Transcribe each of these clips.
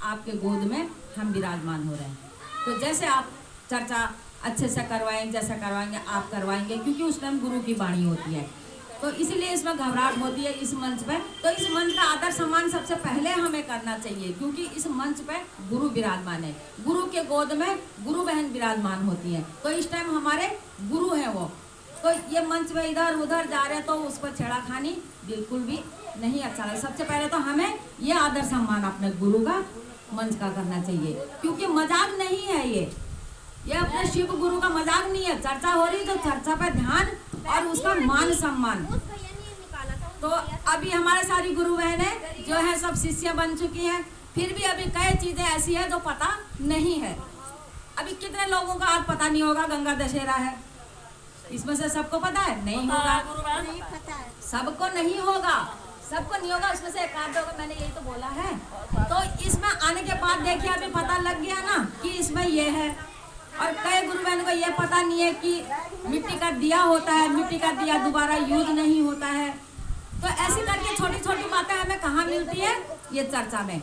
आपके गोद में हम विराजमान हो रहे हैं। तो जैसे आप चर्चा अच्छे से करवाएंगे, जैसा करवाएंगे आप करवाएंगे, क्योंकि उस टाइम गुरु की वाणी होती है, तो इसलिए इसमें घबराहट होती है इस मंच पे। तो इस मंच का आदर सम्मान सबसे पहले हमें करना चाहिए, क्योंकि इस मंच पे गुरु विराजमान है, गुरु के गोद में गुरु बहन विराजमान होती है। तो इस टाइम हमारे गुरु हैं वो। तो ये मंच में इधर उधर जा रहे तो उस पर छेड़ाखानी बिल्कुल भी नहीं अच्छा है। सबसे पहले तो हमें ये आदर सम्मान अपने गुरु का मंच का करना चाहिए, क्योंकि मजाक नहीं है ये अपने शिव गुरु का मजाक नहीं है। चर्चा हो रही तो चर्चा पे ध्यान और उसका मान सम्मान। तो अभी हमारे सारी गुरु बहनें जो है सब शिष्य बन चुकी हैं, फिर भी अभी कई चीजें ऐसी है जो पता नहीं है। अभी कितने लोगों का आज पता नहीं होगा गंगा दशहरा है, इसमें से सबको पता है? नहीं होगा, सबको नहीं होगा, सबको नहीं होगा, उसमें से एक आध होगा। मैंने यही तो बोला है। तो इसमें आने के बाद देखिए अभी पता लग गया ना कि इसमें ये है। और कई गुरु बहनों को ये पता नहीं है कि मिट्टी का दिया होता है, मिट्टी का दिया दोबारा यूज नहीं होता है। तो ऐसे करके छोटी छोटी बातें हमें कहाँ मिलती है? ये चर्चा में।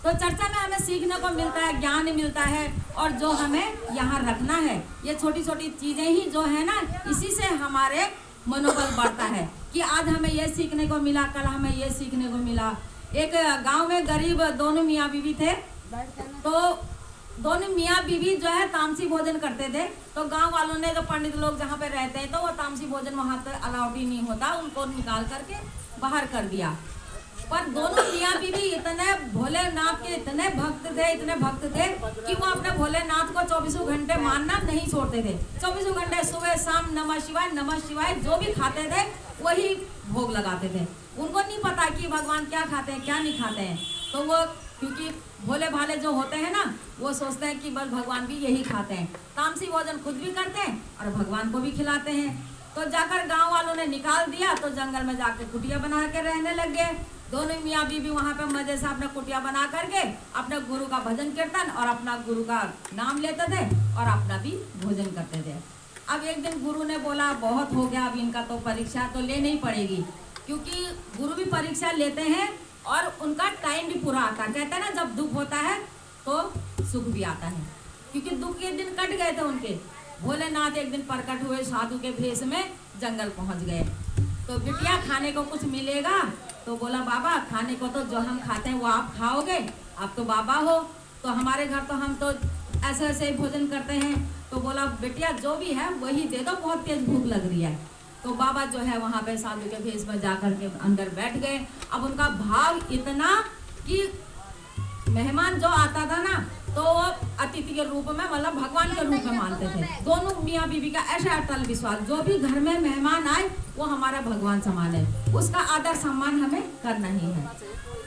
तो चर्चा में हमें सीखने को मिलता है, ज्ञान मिलता है, और जो हमें यहाँ रखना है ये छोटी छोटी चीजें ही जो है ना, इसी से हमारे मनोबल बढ़ता है कि आज हमें ये सीखने को मिला, कल हमें ये सीखने को मिला। एक गांव में गरीब दोनों मियाँ बीवी थे, तो दोनों मियाँ बीवी जो है तामसी भोजन करते थे। तो गांव वालों ने, जो पंडित लोग जहाँ पे रहते हैं, तो वो तामसी भोजन वहाँ पर अलाउड ही नहीं होता, उनको निकाल करके बाहर कर दिया। पर दोनों मियाँ बीवी इतने भोलेनाथ के इतने भक्त थे, इतने भक्त थे कि वो अपने भोलेनाथ को 24 घंटे मानना नहीं छोड़ते थे। 24 घंटे सुबह शाम नमः शिवाय जो भी खाते थे वही भोग लगाते थे। उनको नहीं पता कि भगवान क्या खाते हैं क्या नहीं खाते हैं। तो वो क्योंकि भोले भाले जो होते हैं ना, वो सोचते हैं कि बस भगवान भी यही खाते हैं। तामसी भोजन खुद भी करते हैं और भगवान को भी खिलाते हैं। तो जाकर गांव वालों ने निकाल दिया, तो जंगल में जाकर कुटिया बना के रहने लग गए। दोनों मियाँ बीवी वहाँ पे मजे से अपना कुटिया बना करके अपने गुरु का भजन कीर्तन और अपना गुरु का नाम लेते थे और अपना भी भोजन करते थे। अब एक दिन गुरु ने बोला बहुत हो गया, अब इनका तो परीक्षा तो लेनी ही पड़ेगी, क्योंकि गुरु भी परीक्षा लेते हैं और उनका टाइम भी पूरा आता है। कहते हैं ना, जब दुख होता है तो सुख भी आता है, क्योंकि दुख के दिन कट गए थे उनके। भोलेनाथ एक दिन प्रकट हुए साधु के भेष में, जंगल पहुंच गए। तो बिटिया खाने को कुछ मिलेगा? तो बोला बाबा खाने को तो जो हम खाते हैं वो आप खाओगे, आप तो बाबा हो, तो हमारे घर तो हम तो ऐसे ऐसे ही भोजन करते हैं। तो बोला बेटिया जो भी है वही दे दो, बहुत तेज भूख लग रही है। तो बाबा जो है वहाँ पे साधु के भेष में जाकर के अंदर बैठ गए। अब उनका भाव इतना कि मेहमान जो आता था ना, तो अतिथि के रूप में, मतलब भगवान के रूप में मानते थे। दोनों मियाँ बीवी का ऐसा अटल विश्वास, जो भी घर में मेहमान आए वो हमारा भगवान समान है, उसका आदर सम्मान हमें करना ही है।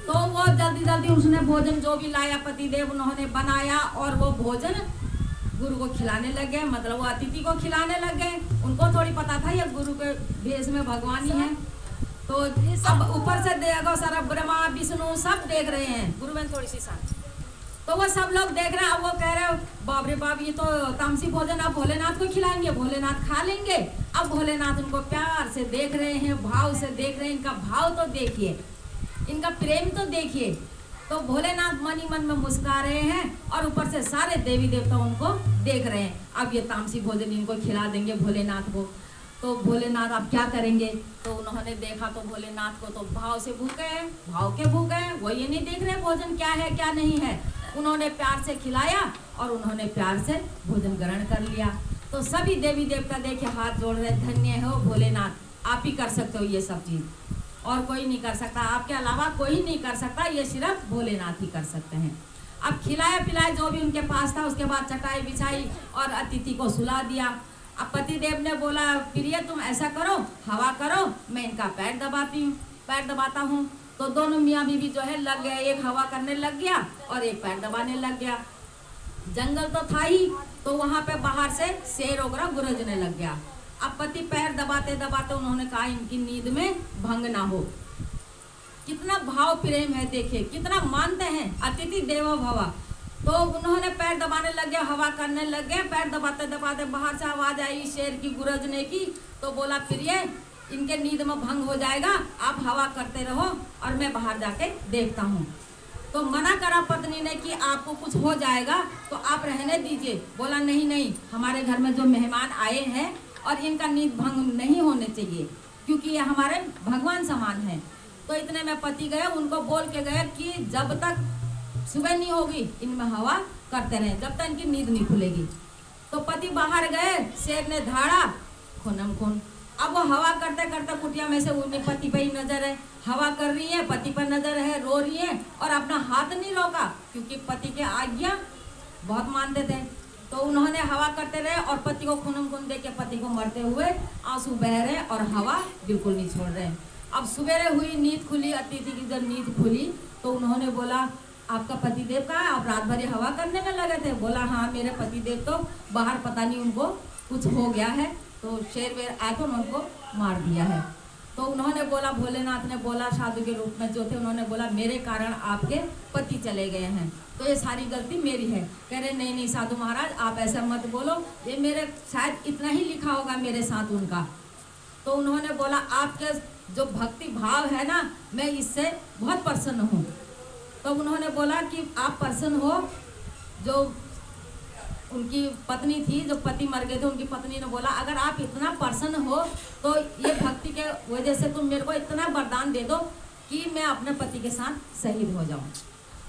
तो वो जल्दी जल्दी उसने भोजन जो भी लाया पतिदेव उन्होंने बनाया और वो भोजन गुरु को खिलाने लग गए, मतलब वो अतिथि को खिलाने लग गए। उनको थोड़ी पता था ये गुरु के भेष में भगवान ही है। तो अब ऊपर से देखो सारा ब्रह्मा विष्णु सब देख रहे हैं, गुरु बहन थोड़ी सी साथ, तो वो सब लोग देख रहे हैं। अब वो कह रहे बाप रे बाप, ये तो तामसी भोजन अब भोलेनाथ को खिलाएंगे, भोलेनाथ खा लेंगे। अब भोलेनाथ उनको प्यार से देख रहे हैं, भाव से देख रहे हैं। इनका भाव तो देखिए, इनका प्रेम तो देखिए। तो भोलेनाथ मन ही मन में मुस्कुरा रहे हैं और ऊपर से सारे देवी देवता उनको देख रहे हैं। अब ये तामसी भोजन इनको खिला देंगे भोलेनाथ को। तो भोलेनाथ अब क्या करेंगे? तो उन्होंने देखा तो भोलेनाथ को तो भाव से भूखे हैं, भाव के भूखे हैं, वो ये नहीं देख रहे भोजन क्या है क्या नहीं है। उन्होंने प्यार से खिलाया और उन्होंने प्यार से भोजन ग्रहण कर लिया। तो सभी देवी देवता देखे हाथ जोड़ रहे, धन्य हो भोलेनाथ, आप ही कर सकते हो ये सब चीज, और कोई नहीं कर सकता, आपके अलावा कोई नहीं कर सकता, ये सिर्फ भोलेनाथ ही कर सकते हैं। अब खिलाया पिलाया जो भी उनके पास था, उसके बाद चटाई बिछाई और अतिथि को सुला दिया। अब पतिदेव ने बोला प्रिय तुम ऐसा करो, हवा करो, मैं इनका पैर दबाता हूँ। तो दोनों मियाँ बीवी जो है लग गए, एक हवा करने लग गया और एक पैर दबाने लग गया। जंगल तो था ही, तो वहाँ पे बाहर से शेर वगैरह गुरजने लग गया। अब पति पैर दबाते दबाते उन्होंने कहा इनकी नींद में भंग ना हो। कितना भाव प्रेम है, देखिए कितना मानते हैं, अतिथि देवो भव। तो उन्होंने पैर दबाने लग गया, हवा करने लग गए। पैर दबाते दबाते बाहर से आवाज आई शेर की गुरजने की। तो बोला प्रिय इनके नींद में भंग हो जाएगा, आप हवा करते रहो और मैं बाहर जाके देखता हूँ। तो मना करा पत्नी ने कि आपको कुछ हो जाएगा तो आप रहने दीजिए। बोला नहीं नहीं, हमारे घर में जो मेहमान आए हैं और इनका नींद भंग नहीं होने चाहिए, क्योंकि ये हमारे भगवान समान हैं। तो इतने में पति गए, उनको बोल के गए कि जब तक सुबह नहीं होगी इनमें हवा करते रहे, जब तक इनकी नींद नहीं खुलेगी। तो पति बाहर गए, शेर ने धाड़ा खूनम खून। अब वो हवा करते करते कुटिया में से उन्हें पति पे ही नजर है, हवा कर रही है, पति पर नजर है, रो रही है और अपना हाथ नहीं रोका, क्योंकि पति के आज्ञा बहुत मानते थे। तो उन्होंने हवा करते रहे और पति को खूनम खून देके पति को मरते हुए आंसू बह रहे और हवा बिल्कुल नहीं छोड़ रहे। अब सवेरे हुई, नींद खुली, अतिथि की जब नींद खुली तो उन्होंने बोला आपका पतिदेव कहाँ है, आप रात भर हवा करने में लगे थे। बोला हाँ, मेरे पतिदेव तो बाहर, पता नहीं उनको कुछ हो गया है, तो शेर वेर आए तो उनको मार दिया है। तो उन्होंने बोला, भोलेनाथ ने बोला साधु के रूप में जो थे, उन्होंने बोला मेरे कारण आपके पति चले गए हैं, तो ये सारी गलती मेरी है। कह रहे नहीं नहीं साधु महाराज, आप ऐसा मत बोलो, ये मेरे शायद इतना ही लिखा होगा मेरे साथ उनका। तो उन्होंने बोला आपके जो भक्ति भाव है ना, मैं इससे बहुत प्रसन्न हूँ। तो उन्होंने बोला कि आप प्रसन्न हो, जो उनकी पत्नी थी, जो पति मर गए थे, उनकी पत्नी ने बोला अगर आप इतना प्रसन्न हो तो ये भक्ति के वजह से तुम मेरे को इतना वरदान दे दो कि मैं अपने पति के साथ शहीद हो जाऊं।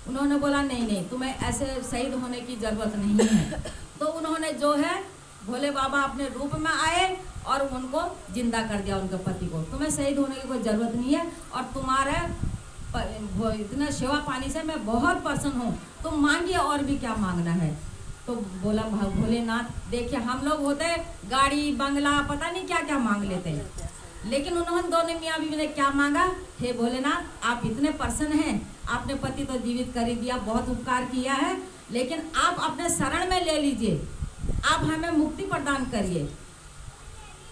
उन्होंने बोला नहीं नहीं, तुम्हें ऐसे शहीद होने की जरूरत नहीं है। तो उन्होंने जो है भोले बाबा अपने रूप में आए और उनको जिंदा कर दिया, उनके पति को। तुम्हें शहीद होने की कोई जरूरत नहीं है और तुम्हारे इतना सेवा पानी से मैं बहुत प्रसन्न हूँ, तुम मांगिए और भी क्या मांगना है। तो बोला भोलेनाथ देखिए, हम लोग होते गाड़ी बंगला पता नहीं क्या क्या मांग लेते हैं, लेकिन उन्होंने दोनों मियाँ बीवी ने क्या मांगा, हे भोलेनाथ आप इतने प्रसन्न हैं, आपने पति तो जीवित कर ही दिया, बहुत उपकार किया है, लेकिन आप अपने शरण में ले लीजिए, आप हमें मुक्ति प्रदान करिए।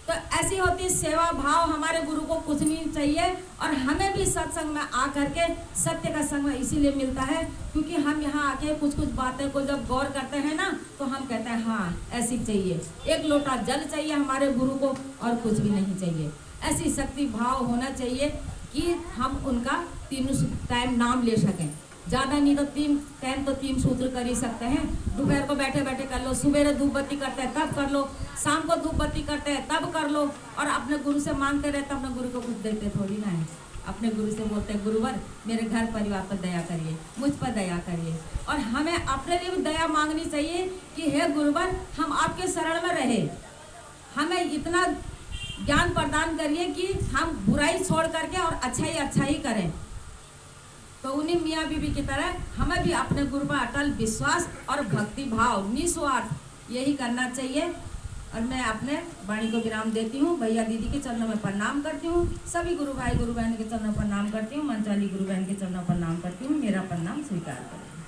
तो ऐसी होती सेवा भाव, हमारे गुरु को कुछ नहीं चाहिए और हमें भी सत्संग में आकर के सत्य का संग इसीलिए मिलता है क्योंकि हम यहाँ आके कुछ कुछ बातें को जब गौर करते हैं ना तो हम कहते हैं हाँ ऐसी चाहिए, एक लोटा जल चाहिए हमारे गुरु को और कुछ भी नहीं चाहिए। ऐसी शक्ति भाव होना चाहिए कि हम उनका तीनों टाइम नाम ले सकें, ज़्यादा नहीं तो 3 टाइम तो 3 सूत्र कर ही सकते हैं। दोपहर को बैठे बैठे कर लो, सुबह धूप बत्ती करते हैं तब कर लो, शाम को धूप बत्ती करते हैं तब कर लो, और अपने गुरु से मांगते रहते, अपने गुरु को कुछ देते थोड़ी ना है। अपने गुरु से बोलते हैं गुरुवर मेरे घर परिवार पर दया करिए, मुझ पर दया करिए, और हमें अपने लिए भी दया मांगनी चाहिए कि हे गुरुवर हम आपके शरण में रहे, हमें इतना ज्ञान प्रदान करिए कि हम बुराई छोड़ करके और अच्छा ही करें। तो उन्हीं मियाँ बीबी की तरह हमें भी अपने गुरु पर अटल विश्वास और भक्ति भाव निस्वार्थ यही करना चाहिए। और मैं अपने वाणी को विराम देती हूँ, भैया दीदी के चरणों में प्रणाम करती हूँ, सभी गुरु भाई गुरु बहन के चरणों पर प्रणाम करती हूँ, मंचाली गुरु बहन के चरणों पर प्रणाम करती हूँ, मेरा प्रणाम स्वीकार करें।